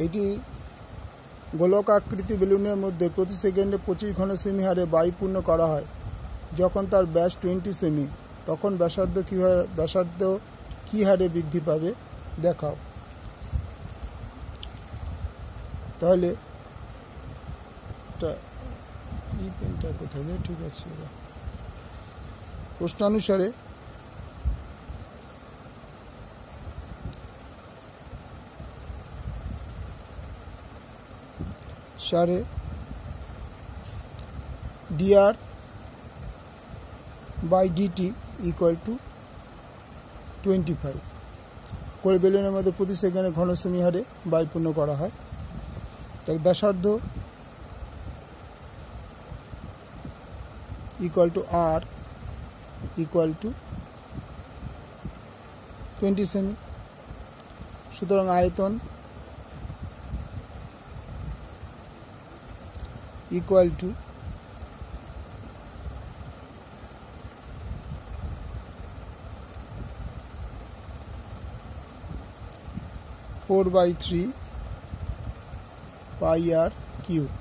এটি গোলকাকৃতি বেলুনের মধ্যে প্রতি সেকেন্ডে 25 ঘন সেমি হারে বায়ু পূর্ণ করা হয়। যখন তার ব্যাস 20 সেমি, তখন ব্যাসার্ধ কী হারে বৃদ্ধি পাবে দেখাও। তাহলে পেনটা কোথায়? ঠিক আছে, প্রশ্নানুসারে dr by dt equal to 25। করে বেলুনের মধ্যে প্রতি সেকেন্ডে ঘন সেমি হারে বায়ু পূর্ণ করা হয়। তাহলে ব্যাসার্ধ equal to r equal to 20 semi. সুতরাং আয়তন equal to 4/3 pi r cube।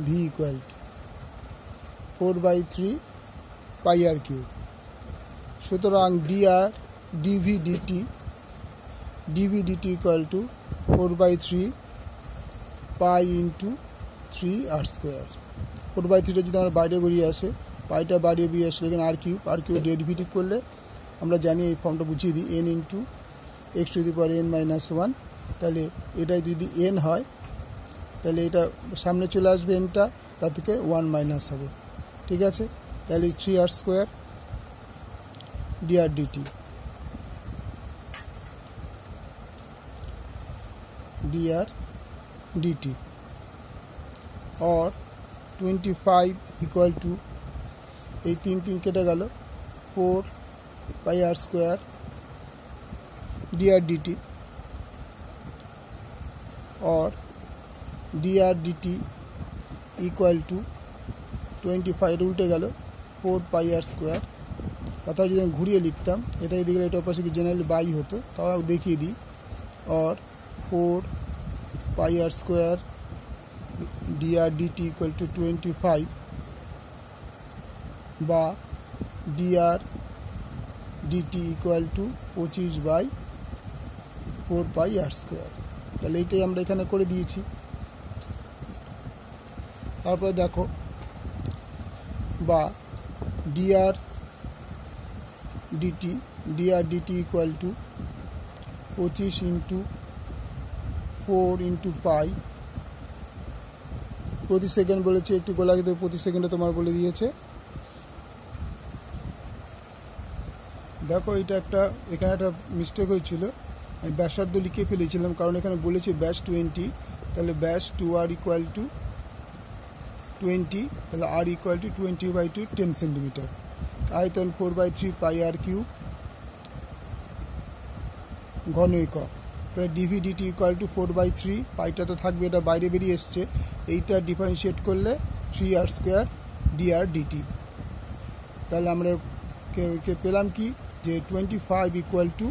v equal to 4/3 pi r cube। সুতরাং dv dt equal to 4/3 pi into 3r square। 4/3 যদি আমরা বাইরে বেরিয়ে আসে, পাইটা বাইরে বেরিয়ে আসলে এখানে আর কিউব ডেরিভেটিভ করলে আমরা জানি এই ফর্মটা বুঝিয়ে দিই, n into x to the power n minus 1। তাহলে এটা যদি n হয় তাহলে এটা সামনে চলে আসবে nটা, তার থেকে 1 মাইনাস হবে। ঠিক আছে, তাহলে 3r square dr dt और 25 equal to এই 3 কেটে গেল 4 pi r square dr dt और dr dt equal to 25 উল্টে গেল 4 pi r square। অর্থাৎ যদি আমি ঘুরিয়ে লিখতাম, এটা এদিকে এটা পাশে কি জেনারেলি বাই হতো, তাও দেখিয়ে দিই। और 4 pi r square dr dt equal to 25 বা dr dt equal to 25/4 pi r square। তাহলে এইটাই আমরা এখানে করে দিয়েছি। তারপরে দেখো বা dr dt equal to 25 into 4 into pi প্রতি সেকেন্ড বলেছে, একটি গোলাকৃতি প্রতি সেকেন্ডে তোমার বলে দিয়েছে। দেখো এটা এখানে একটা মিস্টেক হয়েছিল, আমি ব্যাসার্ধ লিখে ফেলেছিলাম, কারণ এখানে বলেছে ব্যাস 20। তাহলে ব্যাস 2r equal to 20, তাহলে r equal to 20/2 10 সেন্টিমিটার। আয়তন 4/3 pi r cube ঘন একক। তাহলে dv dt equal to 4/3, পাইটা তো থাকবে, এটা বাইরে বেরিয়ে এসছে, এইটা ডিফারেন্সিয়েট করলে 3r square dr dt। তাহলে আমরা পেলাম কি যে 25 equal to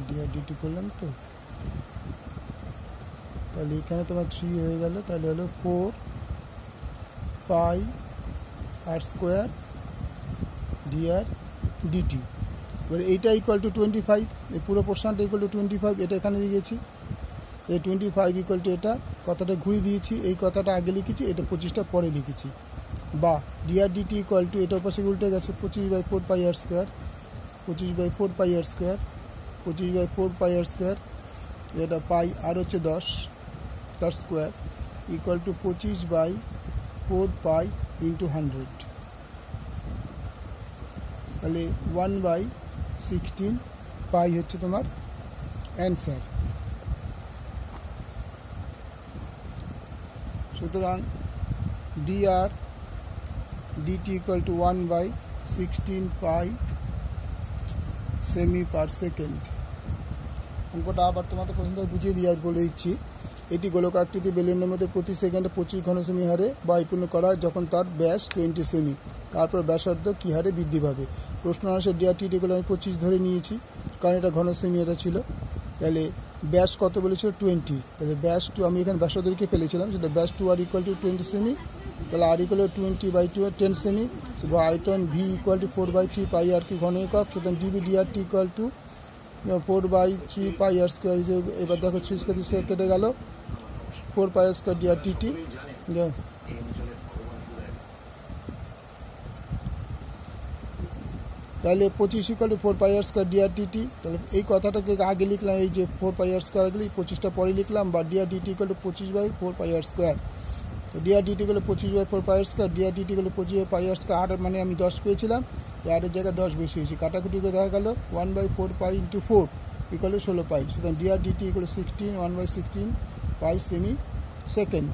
dr dt করলাম তো, তাহলে এখানে তোমার 3 হয়ে গেল, তাহলে হলো 4 pi r square dr dt। এবার এইটা ইকুয়াল টু 25, এই পুরো পোর্শনটা ইকুয়াল টু 25, এটা এখানে দিয়েছি। এই 25 ইকুয়াল টু এটা কথাটা ঘুরিয়ে দিয়েছি, এই কথাটা আগে লিখেছি, এটা 25টা পরে লিখেছি। বা dr dt ইকুয়াল টু এটা পাশে উল্টে গেছে 25/4 pi r square 25/4 pi r square 25/4 pi r square, এটা পাই আর হচ্ছে 10 তার square equal to 25/4 pi into 100। তাহলে 1/16 পাই হচ্ছে তোমার অ্যান্সার। সুতরাং dr dt equal to 1/16 pi semi per second. অঙ্কটা আবার তোমাদের পছন্দ বুঝিয়ে দিয়ে বলে দিচ্ছি। এটি গোলকাকৃতি বেলুনের মধ্যে প্রতি সেকেন্ডে 25 ঘন সেমি হারে বায়ু পূর্ণ করা হয় যখন তার ব্যাস 20 সেমি। তারপর ব্যাসার্ধ কী হারে বৃদ্ধি পাবে। প্রশ্ন আসে ডিআরটিটি গুলো আমি 25 ধরে নিয়েছি, কারণ এটা ঘন সেমি এটা ছিল। তাহলে ব্যাস কত বলেছিল 20, তাহলে ব্যাস 2 আমি এখানে ব্যাসার্ধকে ফেলেছিলাম, সেটা ব্যাস 2 আর ইকুয়াল টু 20 সেমি, তাহলে আর ইকুয়াল 20/2 10 সেমি, আয়তন V equal to 4/3 pi r কি ঘন একক, সুতরাং ডিবি ডিআরটি equal to 4/3 pi r square. এবার দেখো 3 স্কোয়ার কেটে গেল, 4 পাই আর স্কোয়ার ডিআরটিটি। তাহলে 25 equal to 4 pi r square ডিআরটিটি। তাহলে এই কথাটাকে আগে লিখলাম, এই যে 4 পাই আর স্কোয়ার গেলে 25টা পরে লিখলাম, বা ডিআরটিটি equal to 25/4 pi r square. তো ডিআরটিটি গুলো 25/4 পাই আর স্কোয়ার, ডিআরটিটি গুলো 25 পাই আর স্কোয়ার। 8 মানে আমি 10 পেয়েছিলাম, 8-এর জায়গায় 10 বসিয়েছি, কাটাকুটি করে দেখা গেল 1/4 পাই ইন্টু 4 ইকুয়াল টু 16 পাই। সুতরাং ডিআরটিটি ইকুয়াল টু 16 1/16 পাই সেমি সেকেন্ড।